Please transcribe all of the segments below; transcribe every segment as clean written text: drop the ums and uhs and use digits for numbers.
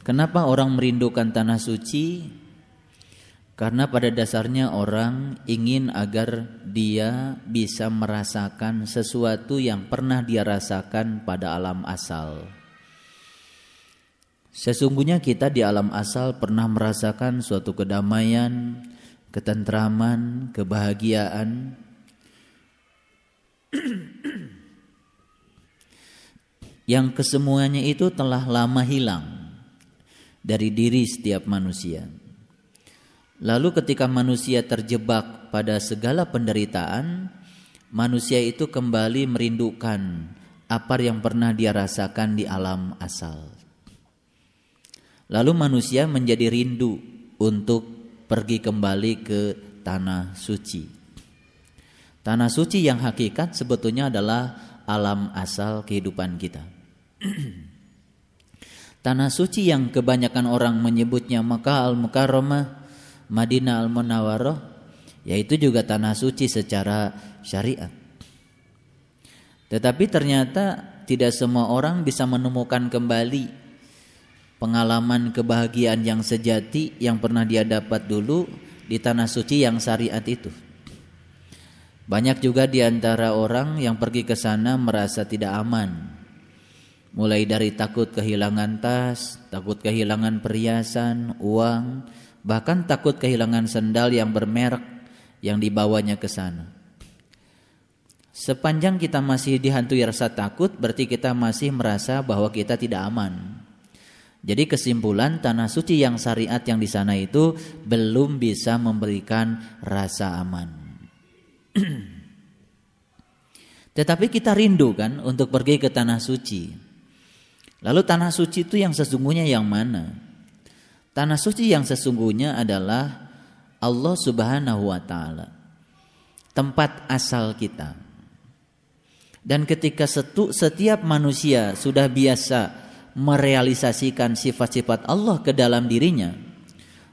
Kenapa orang merindukan tanah suci? Karena pada dasarnya orang ingin agar dia bisa merasakan sesuatu yang pernah dia rasakan pada alam asal. Sesungguhnya kita di alam asal pernah merasakan suatu kedamaian, ketentraman, kebahagiaan. Yang kesemuanya itu telah lama hilang dari diri setiap manusia. Lalu ketika manusia terjebak pada segala penderitaan, manusia itu kembali merindukan apa yang pernah dia rasakan di alam asal. Lalu manusia menjadi rindu untuk pergi kembali ke tanah suci. Tanah suci yang hakikat sebetulnya adalah alam asal kehidupan kita. Tanah suci yang kebanyakan orang menyebutnya Makkah al-Mukarramah, Madinah al-Munawwarah, yaitu juga tanah suci secara syariat. Tetapi ternyata tidak semua orang bisa menemukan kembali pengalaman kebahagiaan yang sejati yang pernah dia dapat dulu di tanah suci yang syariat itu. Banyak juga di antara orang yang pergi ke sana merasa tidak aman. Mulai dari takut kehilangan tas, takut kehilangan perhiasan, uang, bahkan takut kehilangan sendal yang bermerek yang dibawanya ke sana. Sepanjang kita masih dihantui rasa takut, berarti kita masih merasa bahwa kita tidak aman. Jadi kesimpulan, tanah suci yang syariat yang di sana itu belum bisa memberikan rasa aman. Tetapi kita rindu kan untuk pergi ke tanah suci. Lalu tanah suci itu yang sesungguhnya yang mana? Tanah suci yang sesungguhnya adalah Allah Subhanahu wa Ta'ala, tempat asal kita. Dan ketika setiap manusia sudah biasa merealisasikan sifat-sifat Allah ke dalam dirinya,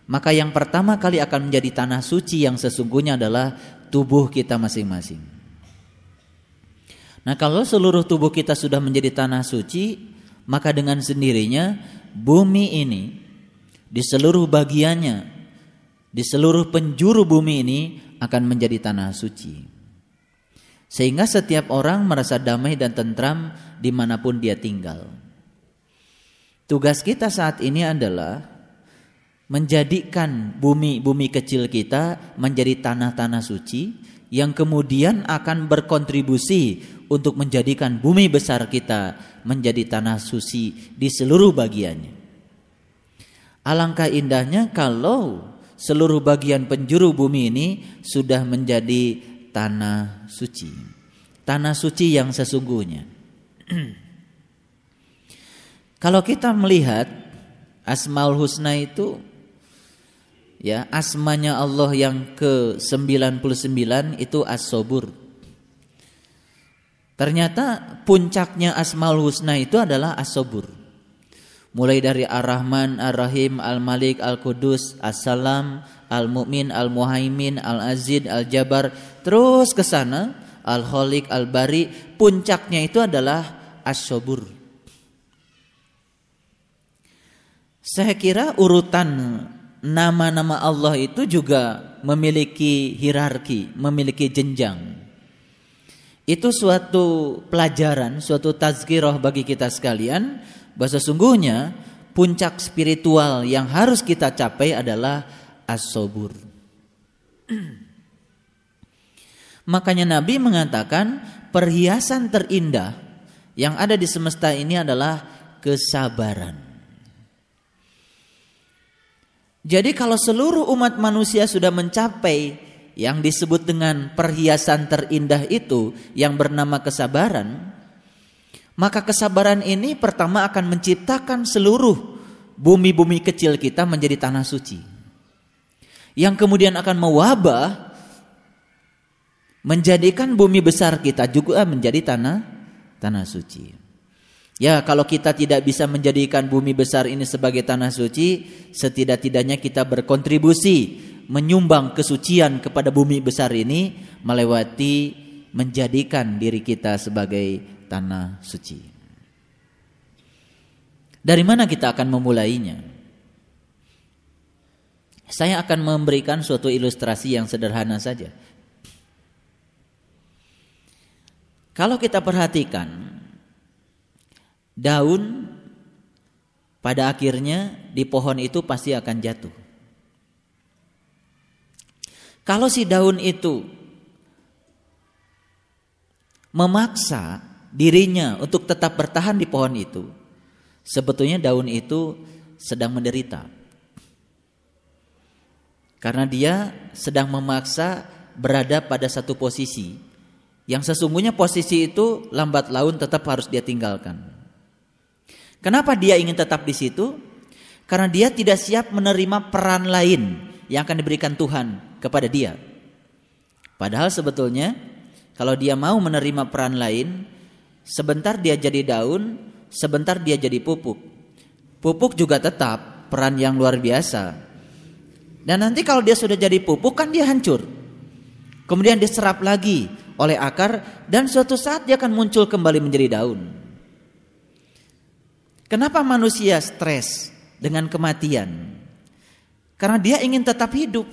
maka yang pertama kali akan menjadi tanah suci yang sesungguhnya adalah tubuh kita masing-masing. Nah, kalau seluruh tubuh kita sudah menjadi tanah suci, maka dengan sendirinya bumi ini di seluruh bagiannya, di seluruh penjuru bumi ini akan menjadi tanah suci. Sehingga setiap orang merasa damai dan tentram dimanapun dia tinggal. Tugas kita saat ini adalah menjadikan bumi kecil kita menjadi tanah-tanah suci yang kemudian akan berkontribusi untuk menjadikan bumi besar kita menjadi tanah suci di seluruh bagiannya. Alangkah indahnya kalau seluruh bagian penjuru bumi ini sudah menjadi tanah suci. Tanah suci yang sesungguhnya. Kalau kita melihat Asmaul Husna itu, ya, asmanya Allah yang ke-99 itu As-Sabur. Ternyata puncaknya Asmaul Husna itu adalah As-Sabur. Mulai dari Ar-Rahman, Ar-Rahim, Al-Malik, Al-Qudus, As-Salam, Al-Mu'min, Al-Muhaimin, Al-Aziz, Al-Jabar, terus ke sana Al-Khaliq, Al-Bari, puncaknya itu adalah As-Sabur. Saya kira urutan nama-nama Allah itu juga memiliki hierarki, memiliki jenjang. Itu suatu pelajaran, suatu tazkirah bagi kita sekalian, bahwa sesungguhnya puncak spiritual yang harus kita capai adalah As-Sabur. Makanya Nabi mengatakan perhiasan terindah yang ada di semesta ini adalah kesabaran. Jadi kalau seluruh umat manusia sudah mencapai yang disebut dengan perhiasan terindah itu yang bernama kesabaran, maka kesabaran ini pertama akan menciptakan seluruh bumi-bumi kecil kita menjadi tanah suci, yang kemudian akan mewabah menjadikan bumi besar kita juga menjadi tanah suci. Ya, kalau kita tidak bisa menjadikan bumi besar ini sebagai tanah suci, setidak-tidaknya kita berkontribusi menyumbang kesucian kepada bumi besar ini melewati menjadikan diri kita sebagai tanah suci. Dari mana kita akan memulainya? Saya akan memberikan suatu ilustrasi yang sederhana saja. Kalau kita perhatikan, daun pada akhirnya di pohon itu pasti akan jatuh. Kalau si daun itu memaksa dirinya untuk tetap bertahan di pohon itu, sebetulnya daun itu sedang menderita. Karena dia sedang memaksa berada pada satu posisi yang sesungguhnya posisi itu lambat laun tetap harus dia tinggalkan. Kenapa dia ingin tetap di situ? Karena dia tidak siap menerima peran lain yang akan diberikan Tuhan kepada dia. Padahal sebetulnya kalau dia mau menerima peran lain, sebentar dia jadi daun, sebentar dia jadi pupuk. Pupuk juga tetap peran yang luar biasa. Dan nanti kalau dia sudah jadi pupuk kan dia hancur. Kemudian diserap lagi oleh akar dan suatu saat dia akan muncul kembali menjadi daun. Kenapa manusia stres dengan kematian? Karena dia ingin tetap hidup.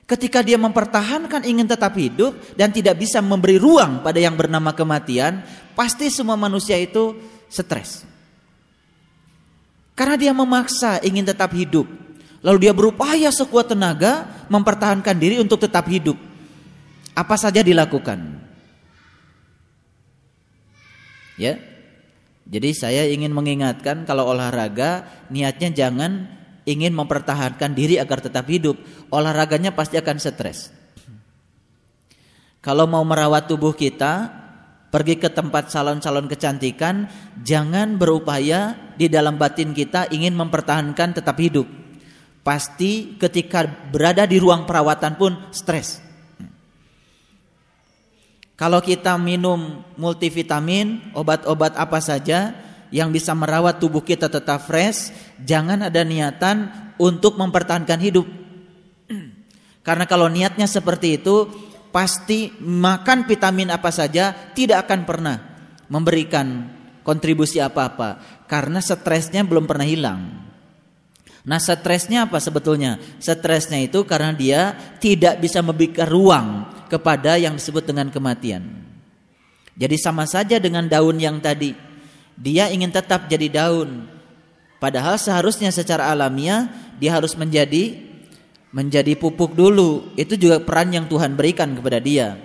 Ketika dia mempertahankan ingin tetap hidup dan tidak bisa memberi ruang pada yang bernama kematian, pasti semua manusia itu stres. Karena dia memaksa ingin tetap hidup. Lalu dia berupaya sekuat tenaga mempertahankan diri untuk tetap hidup. Apa saja dilakukan. Ya. Jadi saya ingin mengingatkan kalau olahraga niatnya jangan ingin mempertahankan diri agar tetap hidup. Olahraganya pasti akan stres. Kalau mau merawat tubuh kita, pergi ke tempat salon-salon kecantikan, jangan berupaya di dalam batin kita ingin mempertahankan tetap hidup. Pasti ketika berada di ruang perawatan pun stres. Kalau kita minum multivitamin, obat-obat apa saja yang bisa merawat tubuh kita tetap fresh, jangan ada niatan untuk mempertahankan hidup. Karena kalau niatnya seperti itu, pasti makan vitamin apa saja tidak akan pernah memberikan kontribusi apa-apa. Karena stresnya belum pernah hilang. Nah, stresnya apa sebetulnya? Stresnya itu karena dia tidak bisa memberikan ruang kepada yang disebut dengan kematian. Jadi sama saja dengan daun yang tadi. Dia ingin tetap jadi daun. Padahal seharusnya secara alamiah dia harus menjadi pupuk dulu. Itu juga peran yang Tuhan berikan kepada dia.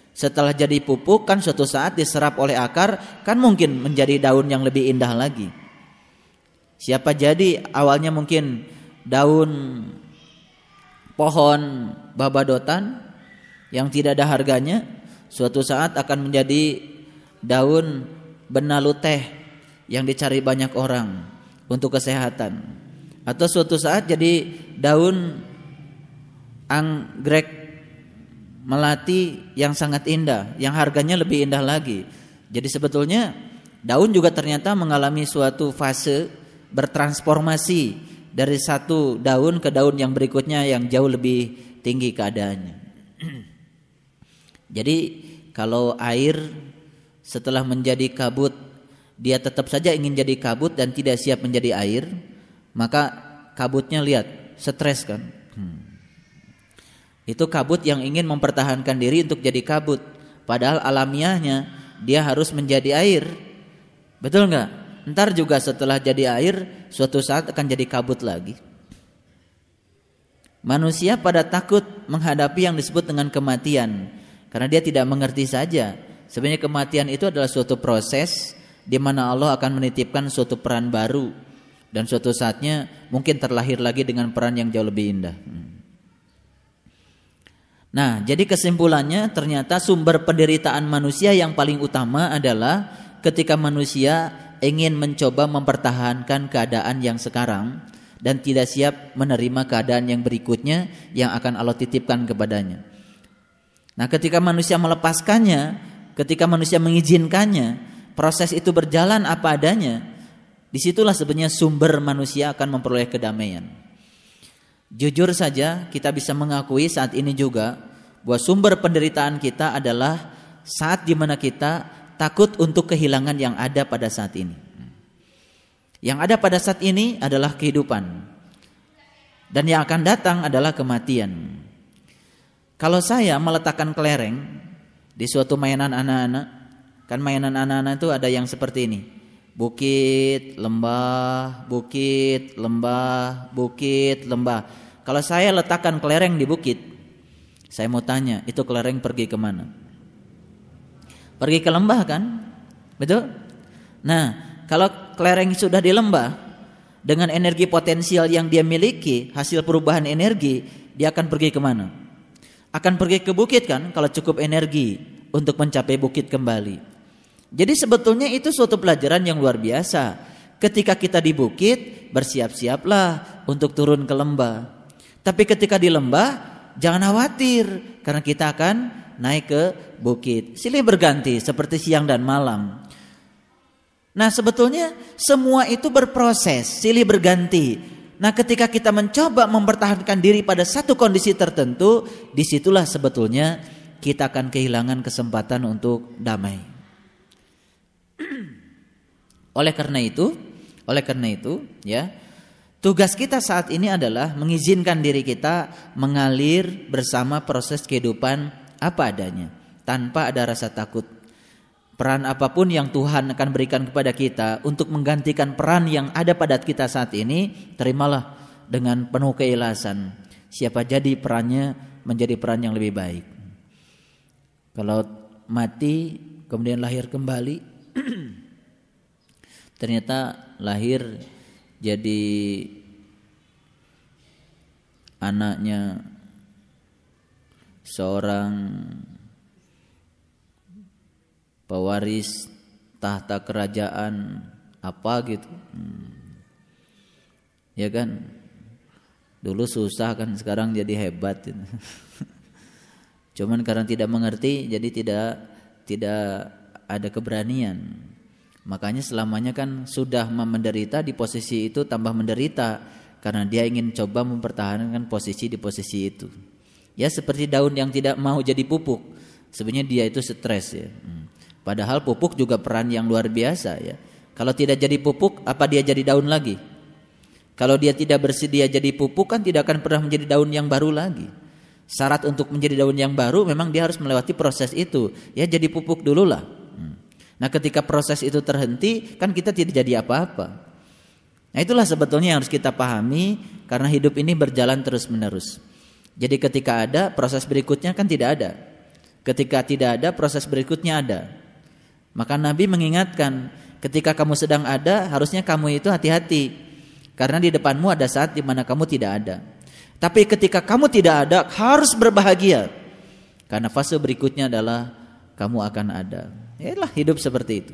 Setelah jadi pupuk kan suatu saat diserap oleh akar, kan mungkin menjadi daun yang lebih indah lagi. Siapa jadi awalnya mungkin daun pohon babadotan yang tidak ada harganya, suatu saat akan menjadi daun benalu teh yang dicari banyak orang untuk kesehatan. Atau suatu saat jadi daun anggrek melati yang sangat indah, yang harganya lebih indah lagi. Jadi sebetulnya daun juga ternyata mengalami suatu fase bertransformasi dari satu daun ke daun yang berikutnya yang jauh lebih tinggi keadaannya. Jadi kalau air setelah menjadi kabut dia tetap saja ingin jadi kabut dan tidak siap menjadi air, maka kabutnya lihat stres kan. Itu kabut yang ingin mempertahankan diri untuk jadi kabut, padahal alamiahnya dia harus menjadi air. Betul enggak? Ntar juga setelah jadi air, suatu saat akan jadi kabut lagi. Manusia pada takut menghadapi yang disebut dengan kematian, karena dia tidak mengerti saja. Sebenarnya kematian itu adalah suatu proses di mana Allah akan menitipkan suatu peran baru, dan suatu saatnya mungkin terlahir lagi dengan peran yang jauh lebih indah. Nah, jadi kesimpulannya ternyata sumber penderitaan manusia yang paling utama adalah ketika manusia ingin mencoba mempertahankan keadaan yang sekarang dan tidak siap menerima keadaan yang berikutnya yang akan Allah titipkan kepadanya. Nah, ketika manusia melepaskannya, ketika manusia mengizinkannya, proses itu berjalan apa adanya, disitulah sebenarnya sumber manusia akan memperoleh kedamaian. Jujur saja kita bisa mengakui saat ini juga bahwa sumber penderitaan kita adalah saat dimana kita takut untuk kehilangan yang ada pada saat ini. Yang ada pada saat ini adalah kehidupan. Dan yang akan datang adalah kematian. Kalau saya meletakkan kelereng di suatu mainan anak-anak, kan mainan anak-anak itu ada yang seperti ini. Bukit, lembah, bukit, lembah, bukit, lembah. Kalau saya letakkan kelereng di bukit, saya mau tanya, itu kelereng pergi kemana? Pergi ke lembah kan? Betul? Nah, kalau kelereng sudah di lembah, dengan energi potensial yang dia miliki, hasil perubahan energi, dia akan pergi kemana? Akan pergi ke bukit kan, kalau cukup energi untuk mencapai bukit kembali. Jadi sebetulnya itu suatu pelajaran yang luar biasa. Ketika kita di bukit, bersiap-siaplah untuk turun ke lembah. Tapi ketika di lembah, jangan khawatir, karena kita akan naik ke bukit. Silih berganti seperti siang dan malam. Nah sebetulnya semua itu berproses, silih berganti. Nah ketika kita mencoba mempertahankan diri pada satu kondisi tertentu, disitulah sebetulnya kita akan kehilangan kesempatan untuk damai. Oleh karena itu, ya, tugas kita saat ini adalah mengizinkan diri kita mengalir bersama proses kehidupan apa adanya, tanpa ada rasa takut. Peran apapun yang Tuhan akan berikan kepada kita untuk menggantikan peran yang ada pada kita saat ini, terimalah dengan penuh keikhlasan. Siapa jadi perannya menjadi peran yang lebih baik. Kalau mati kemudian lahir kembali, ternyata lahir jadi anaknya seorang pewaris tahta kerajaan apa gitu. Ya kan? Dulu susah kan, sekarang jadi hebat gitu. Cuman karena tidak mengerti jadi tidak ada keberanian. Makanya selamanya kan sudah menderita di posisi itu tambah menderita, karena dia ingin coba mempertahankan posisi di posisi itu. Ya seperti daun yang tidak mau jadi pupuk, sebenarnya dia itu stres ya. Padahal pupuk juga peran yang luar biasa ya. Kalau tidak jadi pupuk, apa dia jadi daun lagi? Kalau dia tidak bersedia jadi pupuk, kan tidak akan pernah menjadi daun yang baru lagi. Syarat untuk menjadi daun yang baru memang dia harus melewati proses itu. Ya jadi pupuk dulu lah. Nah ketika proses itu terhenti, kan kita tidak jadi apa-apa. Nah itulah sebetulnya yang harus kita pahami, karena hidup ini berjalan terus menerus. Jadi ketika ada, proses berikutnya kan tidak ada. Ketika tidak ada, proses berikutnya ada. Maka Nabi mengingatkan, ketika kamu sedang ada, harusnya kamu itu hati-hati. Karena di depanmu ada saat di mana kamu tidak ada. Tapi ketika kamu tidak ada, harus berbahagia. Karena fase berikutnya adalah kamu akan ada. Yalah hidup seperti itu,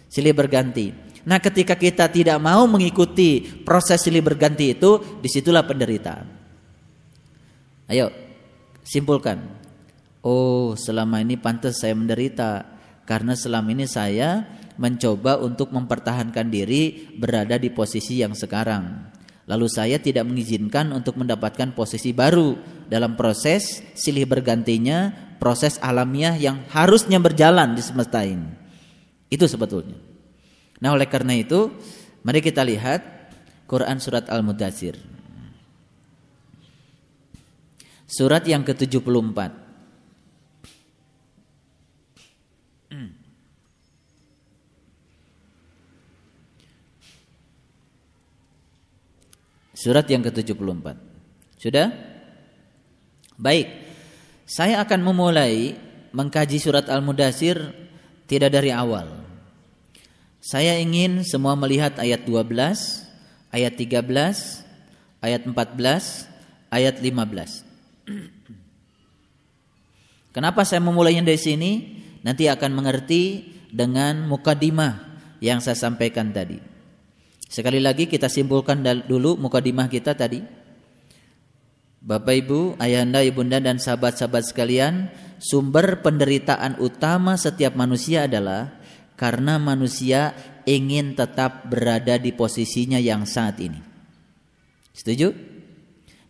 silih berganti. Nah ketika kita tidak mau mengikuti proses silih berganti itu, disitulah penderitaan. Ayo simpulkan. Oh selama ini pantas saya menderita, karena selama ini saya mencoba untuk mempertahankan diri berada di posisi yang sekarang. Lalu saya tidak mengizinkan untuk mendapatkan posisi baru dalam proses silih bergantinya, proses alamiah yang harusnya berjalan di semesta ini. Itu sebetulnya. Nah oleh karena itu, mari kita lihat Quran surat Al-Mudaththir. Surat yang ke-74. Surat yang ke-74. Sudah? Baik. Saya akan memulai mengkaji surat Al-Mudaththir tidak dari awal. Saya ingin semua melihat ayat 12, ayat 13, ayat 14, ayat 15. Kenapa saya memulainya dari sini? Nanti akan mengerti dengan mukadimah yang saya sampaikan tadi. Sekali lagi kita simpulkan dulu mukadimah kita tadi. Bapak Ibu, Ayahanda, Ibunda dan sahabat-sahabat sekalian, sumber penderitaan utama setiap manusia adalah karena manusia ingin tetap berada di posisinya yang saat ini. Setuju?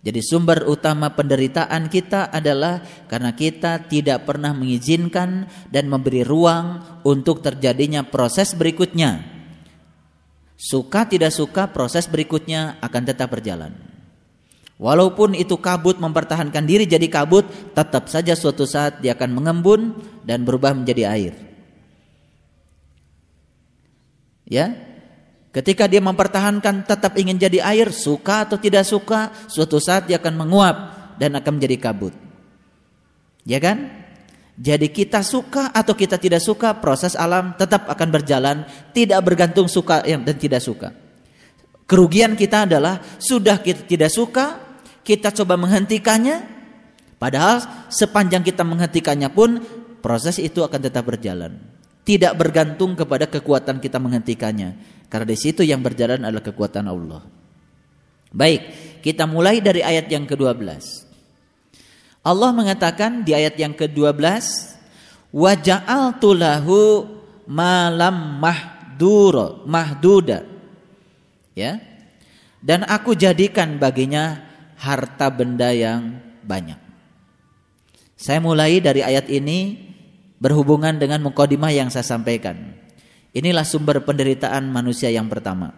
Jadi sumber utama penderitaan kita adalah karena kita tidak pernah mengizinkan dan memberi ruang untuk terjadinya proses berikutnya. Suka tidak suka, proses berikutnya akan tetap berjalan. Walaupun itu kabut mempertahankan diri jadi kabut, tetap saja suatu saat dia akan mengembun dan berubah menjadi air. Ya, ketika dia mempertahankan tetap ingin jadi air, suka atau tidak suka, suatu saat dia akan menguap dan akan menjadi kabut. Ya kan? Jadi kita suka atau kita tidak suka, proses alam tetap akan berjalan, tidak bergantung suka dan tidak suka. Kerugian kita adalah sudah kita tidak suka, kita coba menghentikannya, padahal sepanjang kita menghentikannya pun proses itu akan tetap berjalan. Tidak bergantung kepada kekuatan kita menghentikannya, karena di situ yang berjalan adalah kekuatan Allah. Baik, kita mulai dari ayat yang ke-12. Allah mengatakan di ayat yang ke-12, wa ja'altu lahu malam mahduda. Ya. Dan aku jadikan baginya harta benda yang banyak. Saya mulai dari ayat ini berhubungan dengan mukadimah yang saya sampaikan. Inilah sumber penderitaan manusia yang pertama.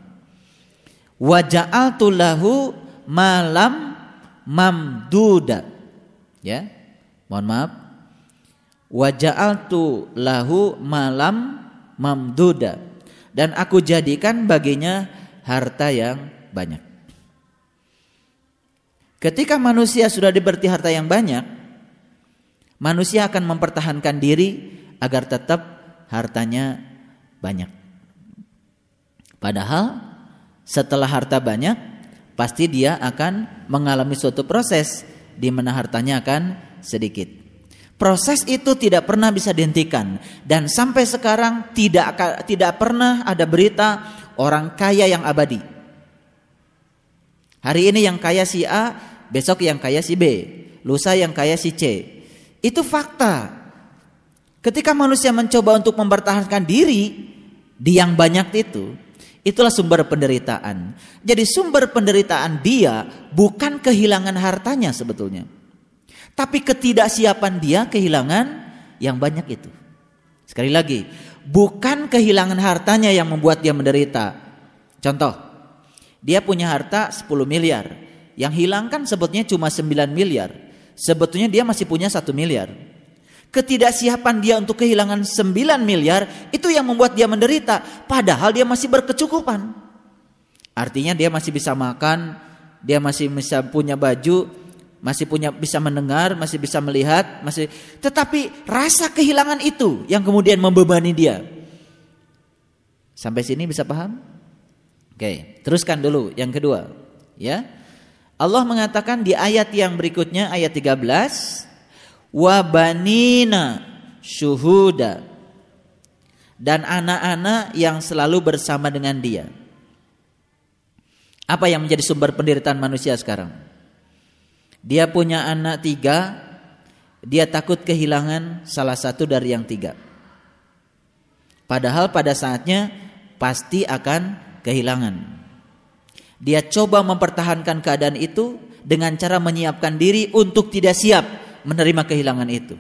Wa ja'altu lahu malam mamduda. Ya. Mohon maaf. Wa ja'altu lahu malam mamduda. Dan aku jadikan baginya harta yang banyak. Ketika manusia sudah diberi harta yang banyak, manusia akan mempertahankan diri agar tetap hartanya banyak. Padahal setelah harta banyak, pasti dia akan mengalami suatu proses di mana hartanya akan sedikit. Proses itu tidak pernah bisa dihentikan, dan sampai sekarang tidak pernah ada berita orang kaya yang abadi. Hari ini yang kaya si A, besok yang kaya si B, lusa yang kaya si C. Itu fakta. Ketika manusia mencoba untuk mempertahankan diri di yang banyak itu, itulah sumber penderitaan. Jadi sumber penderitaan dia bukan kehilangan hartanya sebetulnya, tapi ketidaksiapan dia kehilangan yang banyak itu. Sekali lagi, bukan kehilangan hartanya yang membuat dia menderita. Contoh, dia punya harta 10 miliar, yang hilang kan sebetulnya cuma 9 miliar. Sebetulnya dia masih punya 1 miliar. Ketidaksiapan dia untuk kehilangan 9 miliar itu yang membuat dia menderita, padahal dia masih berkecukupan. Artinya dia masih bisa makan, dia masih bisa punya baju, masih bisa mendengar, masih bisa melihat, tetapi rasa kehilangan itu yang kemudian membebani dia. Sampai sini bisa paham? Oke, teruskan dulu yang kedua, ya. Allah mengatakan di ayat yang berikutnya, ayat 13, wa banina syuhuda, dan anak-anak yang selalu bersama dengan dia. Apa yang menjadi sumber penderitaan manusia sekarang? Dia punya anak 3, dia takut kehilangan salah satu dari yang 3. Padahal pada saatnya pasti akan kehilangan. Dia coba mempertahankan keadaan itu dengan cara menyiapkan diri untuk tidak siap menerima kehilangan itu.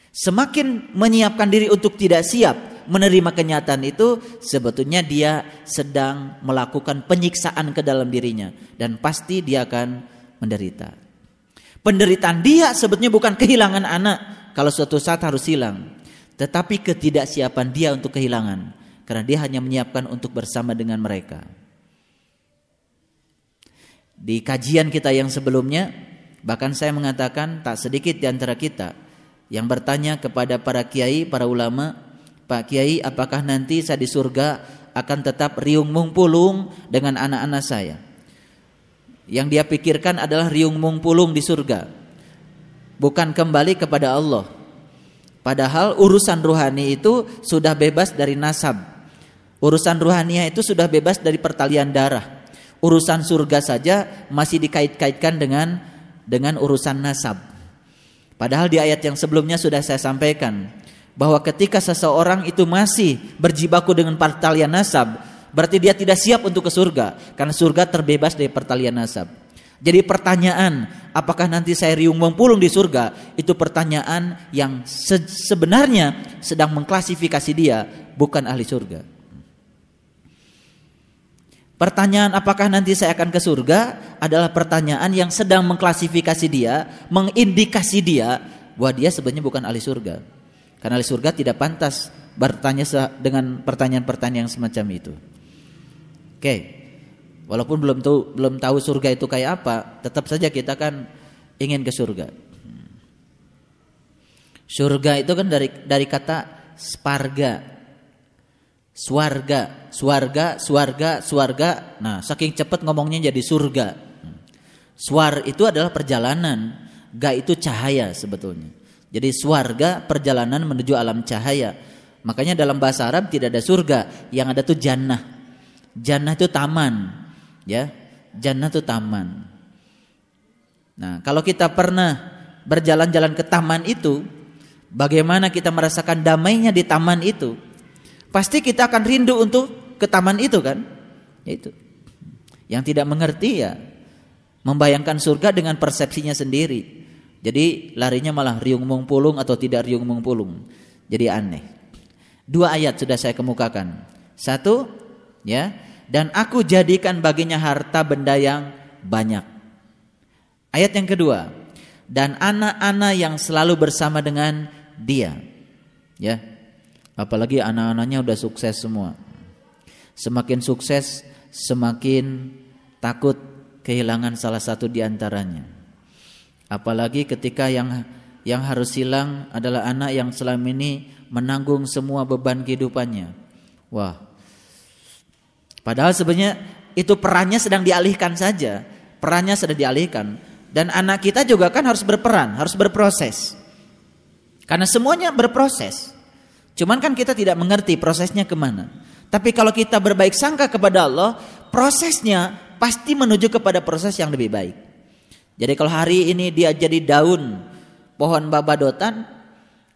Semakin menyiapkan diri untuk tidak siap menerima kenyataan itu, sebetulnya dia sedang melakukan penyiksaan ke dalam dirinya, dan pasti dia akan menderita. Penderitaan dia sebetulnya bukan kehilangan anak, kalau suatu saat harus hilang, tetapi ketidaksiapan dia untuk kehilangan, karena dia hanya menyiapkan untuk bersama dengan mereka. Di kajian kita yang sebelumnya, bahkan saya mengatakan tak sedikit di antara kita yang bertanya kepada para kiai, para ulama, Pak Kiai, apakah nanti saya di surga akan tetap riung mungpulung dengan anak-anak saya? Yang dia pikirkan adalah riung mungpulung di surga, bukan kembali kepada Allah. Padahal urusan ruhani itu sudah bebas dari nasab. Urusan ruhaniah itu sudah bebas dari pertalian darah. Urusan surga saja masih dikait-kaitkan dengan urusan nasab. Padahal di ayat yang sebelumnya sudah saya sampaikan bahwa ketika seseorang itu masih berjibaku dengan pertalian nasab, berarti dia tidak siap untuk ke surga, karena surga terbebas dari pertalian nasab. Jadi pertanyaan, apakah nanti saya riung mempulung di surga, itu pertanyaan yang sebenarnya sedang mengklasifikasi dia bukan ahli surga. Pertanyaan apakah nanti saya akan ke surga adalah pertanyaan yang sedang mengklasifikasi dia, mengindikasi dia bahwa dia sebenarnya bukan ahli surga. Karena ahli surga tidak pantas bertanya dengan pertanyaan-pertanyaan yang semacam itu. Oke. Walaupun belum tahu surga itu kayak apa, tetap saja kita kan ingin ke surga. Surga itu kan dari kata sparga. Swarga. Nah, saking cepat ngomongnya jadi surga. Swar itu adalah perjalanan, ga itu cahaya sebetulnya. Jadi swarga perjalanan menuju alam cahaya. Makanya dalam bahasa Arab tidak ada surga, yang ada tuh jannah. Jannah itu taman, ya. Jannah itu taman. Nah, kalau kita pernah berjalan-jalan ke taman itu, bagaimana kita merasakan damainya di taman itu? Pasti kita akan rindu untuk ke taman itu kan? Itu. Yang tidak mengerti ya membayangkan surga dengan persepsinya sendiri. Jadi larinya malah riung mung pulung atau tidak riung mung pulung. Jadi aneh. 2 ayat sudah saya kemukakan. 1, ya, dan aku jadikan baginya harta benda yang banyak. Ayat yang kedua, dan anak-anak yang selalu bersama dengan dia. Ya. Apalagi anak-anaknya udah sukses semua. Semakin sukses, semakin takut kehilangan salah satu di antaranya. Apalagi ketika yang harus hilang adalah anak yang selama ini menanggung semua beban kehidupannya. Wah. Padahal sebenarnya itu perannya sedang dialihkan saja. Perannya sedang dialihkan. Dan anak kita juga kan harus berperan, harus berproses. Karena semuanya berproses. Cuman kan kita tidak mengerti prosesnya kemana. Tapi kalau kita berbaik sangka kepada Allah, prosesnya pasti menuju kepada proses yang lebih baik. Jadi kalau hari ini dia jadi daun pohon babadotan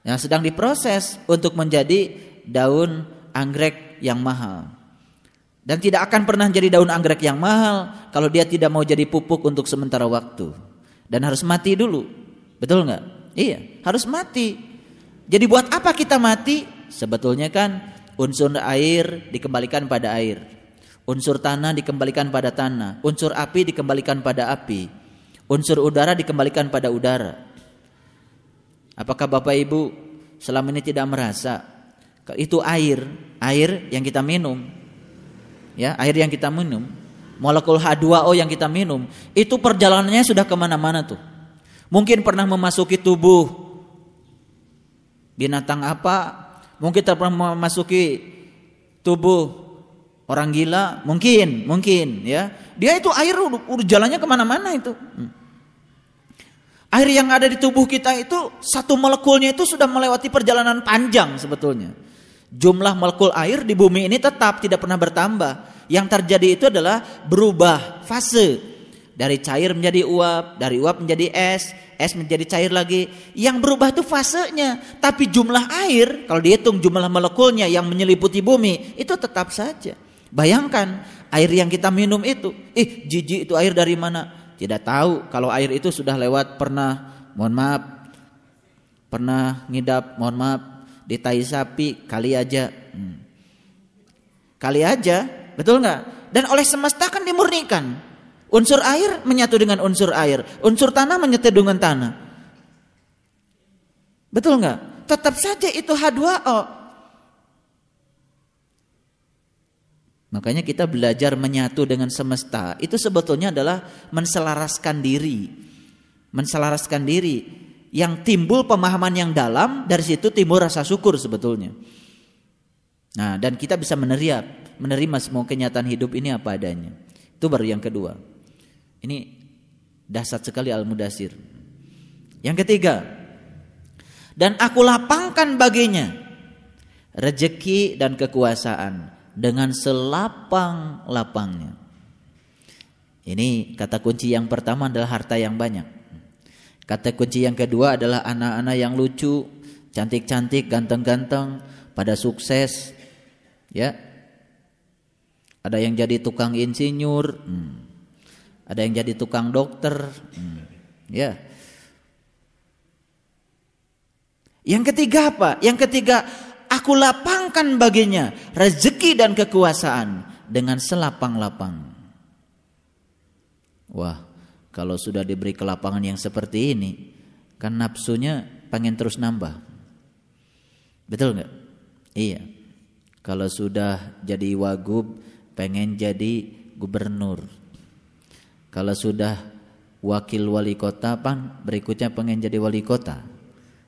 yang sedang diproses untuk menjadi daun anggrek yang mahal. Dan tidak akan pernah jadi daun anggrek yang mahal kalau dia tidak mau jadi pupuk untuk sementara waktu. Dan harus mati dulu. Betul nggak? Iya, harus mati. Jadi buat apa kita mati? Sebetulnya kan unsur air dikembalikan pada air. Unsur tanah dikembalikan pada tanah. Unsur api dikembalikan pada api. Unsur udara dikembalikan pada udara. Apakah Bapak Ibu selama ini tidak merasa itu air yang kita minum, ya, air yang kita minum, molekul H2O yang kita minum, itu perjalanannya sudah kemana-mana tuh. Mungkin pernah memasuki tubuh binatang apa, mungkin pernah memasuki tubuh orang gila, mungkin ya. Dia itu air udah jalannya kemana-mana itu. Air yang ada di tubuh kita itu satu molekulnya itu sudah melewati perjalanan panjang sebetulnya. Jumlah molekul air di bumi ini tetap tidak pernah bertambah. Yang terjadi itu adalah berubah fase. Dari cair menjadi uap, dari uap menjadi es menjadi cair lagi. Yang berubah itu fasenya. Tapi jumlah air, kalau dihitung jumlah molekulnya yang menyeliputi bumi, itu tetap saja. Bayangkan air yang kita minum itu, jijik itu air dari mana? Tidak tahu. Kalau air itu sudah lewat pernah ngidap, mohon maaf, di tai sapi, kali aja, betul nggak? Dan oleh semesta kan dimurnikan. Unsur air menyatu dengan unsur air, unsur tanah menyatu dengan tanah. Betul nggak? Tetap saja itu H2O. Makanya kita belajar menyatu dengan semesta. Itu sebetulnya adalah menselaraskan diri. Menselaraskan diri. Yang timbul pemahaman yang dalam, dari situ timbul rasa syukur sebetulnya. Nah, dan kita bisa menerima semua kenyataan hidup ini apa adanya. Itu baru yang kedua. Ini dahsyat sekali Al-Mudaththir. Yang ketiga, dan aku lapangkan baginya rezeki dan kekuasaan dengan selapang-lapangnya. Ini kata kunci yang pertama adalah harta yang banyak. Kata kunci yang kedua adalah anak-anak yang lucu, cantik-cantik, ganteng-ganteng, pada sukses. Ya. Ada yang jadi tukang insinyur, ada yang jadi tukang dokter, ya. Yang ketiga apa? Yang ketiga, aku lapangkan baginya rezeki dan kekuasaan dengan selapang-lapang. Wah, kalau sudah diberi kelapangan yang seperti ini, kan nafsunya pengen terus nambah. Betul nggak? Iya. Kalau sudah jadi wagub, pengen jadi gubernur. Kalau sudah wakil wali kota, berikutnya pengen jadi wali kota.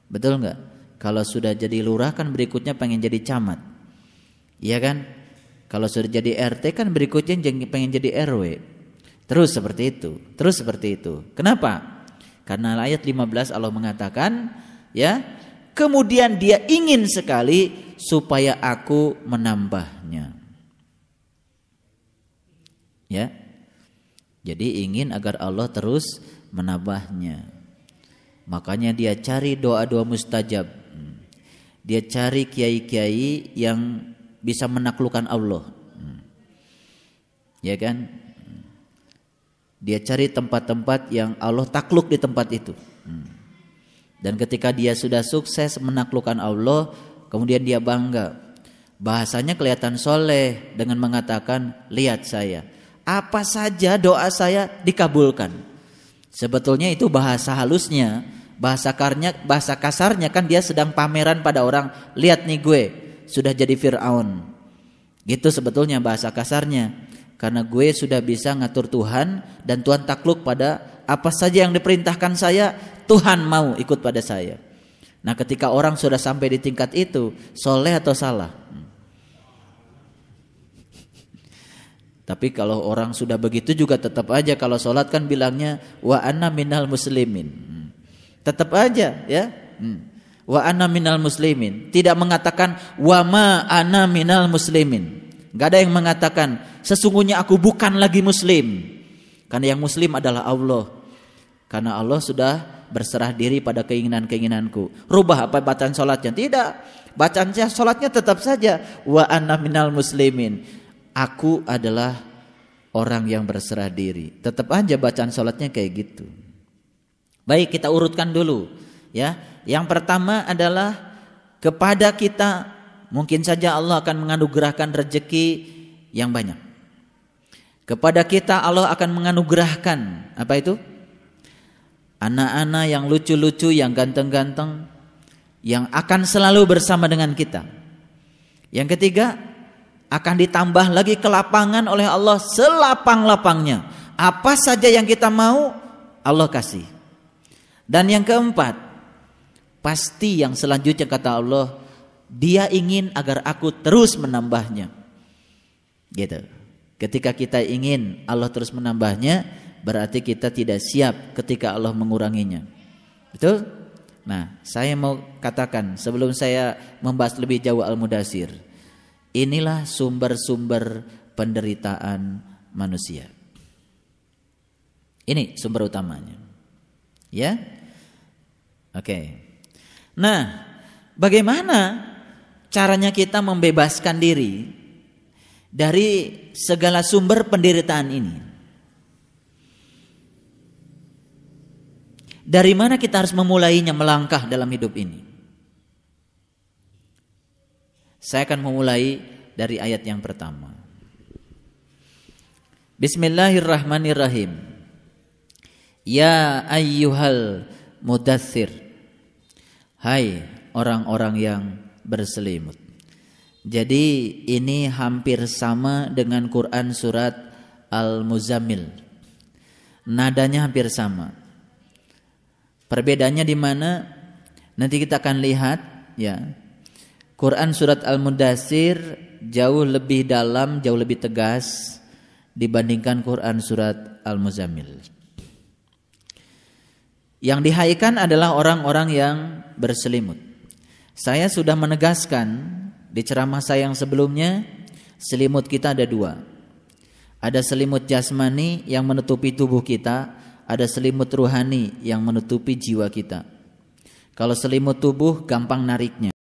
Betul nggak? Kalau sudah jadi lurah kan berikutnya pengen jadi camat. Iya kan? Kalau sudah jadi RT kan berikutnya pengen jadi RW. Terus seperti itu. Kenapa? Karena ayat 15 Allah mengatakan, ya, kemudian dia ingin sekali supaya aku menambahnya. Ya. Jadi ingin agar Allah terus menambahnya. Makanya dia cari doa-doa mustajab. Dia cari kiai-kiai yang bisa menaklukkan Allah. Ya kan? Dia cari tempat-tempat yang Allah takluk di tempat itu. Dan ketika dia sudah sukses menaklukkan Allah, kemudian dia bangga. Bahasanya kelihatan soleh dengan mengatakan, lihat saya, apa saja doa saya dikabulkan. Sebetulnya itu bahasa halusnya, bahasa kasarnya kan dia sedang pameran pada orang, lihat nih gue sudah jadi Fir'aun. Gitu sebetulnya bahasa kasarnya. Karena gue sudah bisa ngatur Tuhan dan Tuhan takluk pada apa saja yang diperintahkan saya, Tuhan mau ikut pada saya. Nah, ketika orang sudah sampai di tingkat itu, soleh atau salah? Tapi kalau orang sudah begitu juga tetap aja kalau sholat kan bilangnya wa ana minal muslimin. Tetap aja ya. Wa ana minal muslimin. Tidak mengatakan wa ma ana minal muslimin. Gak ada yang mengatakan sesungguhnya aku bukan lagi muslim. Karena yang muslim adalah Allah. Karena Allah sudah berserah diri pada keinginan-keinginanku. Rubah apa bacaan sholatnya? Tidak. Bacaan sholatnya tetap saja wa ana minal muslimin. Aku adalah orang yang berserah diri. Tetap aja bacaan sholatnya kayak gitu. Baik, kita urutkan dulu ya. Yang pertama adalah kepada kita mungkin saja Allah akan menganugerahkan rezeki yang banyak. Kepada kita Allah akan menganugerahkan apa itu? Anak-anak yang lucu-lucu, yang ganteng-ganteng, yang akan selalu bersama dengan kita. Yang ketiga, akan ditambah lagi kelapangan oleh Allah selapang-lapangnya. Apa saja yang kita mau Allah kasih. Dan yang keempat, pasti yang selanjutnya kata Allah, Dia ingin agar aku terus menambahnya. Gitu. Ketika kita ingin Allah terus menambahnya, berarti kita tidak siap ketika Allah menguranginya. Betul? Nah, saya mau katakan sebelum saya membahas lebih jauh Al-Mudaththir, inilah sumber-sumber penderitaan manusia. Ini sumber utamanya. Ya? Oke. Nah, bagaimana caranya kita membebaskan diri dari segala sumber penderitaan ini? Dari mana kita harus memulainya melangkah dalam hidup ini? Saya akan memulai dari ayat yang pertama. Bismillahirrahmanirrahim. Ya ayyuhal mudaththir. Hai orang-orang yang berselimut. Jadi ini hampir sama dengan Quran surat Al-Muzammil. Nadanya hampir sama. Perbedaannya di mana? Nanti kita akan lihat ya. Quran surat Al-Mudaththir jauh lebih dalam, jauh lebih tegas dibandingkan Quran surat Al-Muzammil. Yang dihaikan adalah orang-orang yang berselimut. Saya sudah menegaskan di ceramah saya yang sebelumnya, selimut kita ada dua. Ada selimut jasmani yang menutupi tubuh kita, ada selimut ruhani yang menutupi jiwa kita. Kalau selimut tubuh gampang nariknya.